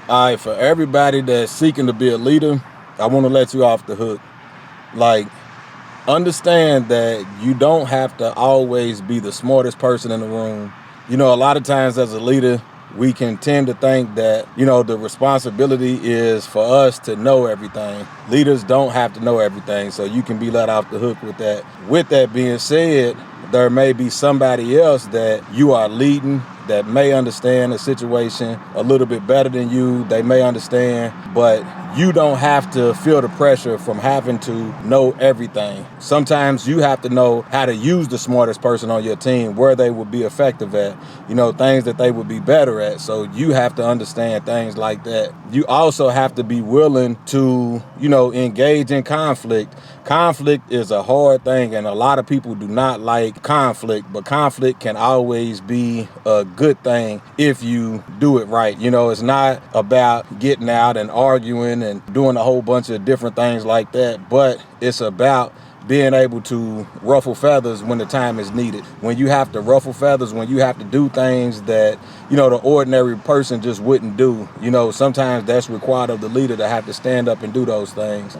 All right, for everybody that's seeking to be a leader, I want to let you off the hook. Like, understand that you don't have to always be the smartest person in the room. You know, a lot of times as a leader, we can tend to think that, the responsibility is for us to know everything. Leaders don't have to know everything, so you can be let off the hook with that. With that being said, there may be somebody else that you are leading that may understand the situation a little bit better than you. They may understand, but you don't have to feel the pressure from having to know everything. Sometimes you have to know how to use the smartest person on your team, where they would be effective at, things that they would be better at. So you have to understand things like that. You also have to be willing to, engage in conflict. Conflict is a hard thing, and a lot of people do not like conflict, but conflict can always be a good thing if you do it right. It's not about getting out and arguing and doing a whole bunch of different things like that, but it's about being able to ruffle feathers when the time is needed. When you have to ruffle feathers, when you have to do things that, the ordinary person just wouldn't do. Sometimes that's required of the leader to have to stand up and do those things.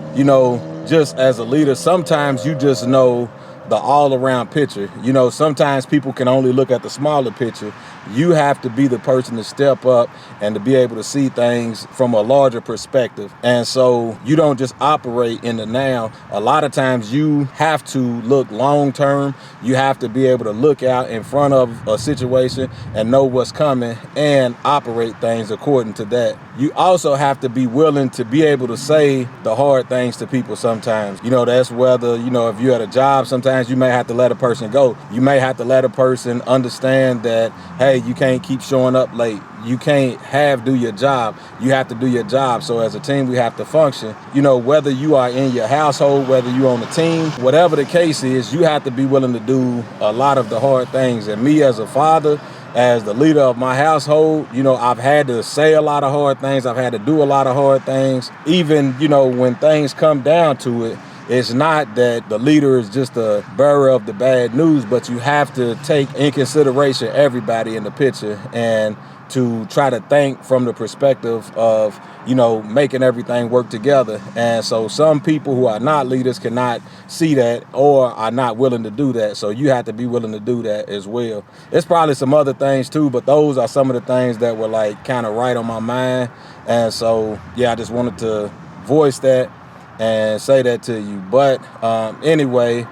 Just as a leader, sometimes you just know the all-around picture. Sometimes people can only look at the smaller picture. You have to be the person to step up and to be able to see things from a larger perspective. And so you don't just operate in the now. A lot of times you have to look long-term. You have to be able to look out in front of a situation and know what's coming and operate things according to that. You also have to be willing to be able to say the hard things to people sometimes. That's whether, if you're at a job, sometimes you may have to let a person go. You may have to let a person understand that, hey, you can't keep showing up late. You can't do your job. You have to do your job. So as a team, we have to function. Whether you are in your household, whether you're on the team, whatever the case is, you have to be willing to do a lot of the hard things. And me as a father, as the leader of my household, I've had to say a lot of hard things. I've had to do a lot of hard things. Even, when things come down to it, it's not that the leader is just a bearer of the bad news, but you have to take in consideration everybody in the picture and to try to think from the perspective of, making everything work together. And so some people who are not leaders cannot see that or are not willing to do that. So you have to be willing to do that as well. There's probably some other things too, but those are some of the things that were like kind of right on my mind. And so, yeah, I just wanted to voice that and say that to you. But anyway,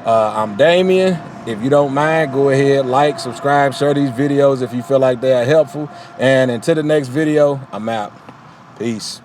I'm Damien. If you don't mind, go ahead, like, subscribe, share these videos if you feel like they are helpful. And until the next video, I'm out. Peace.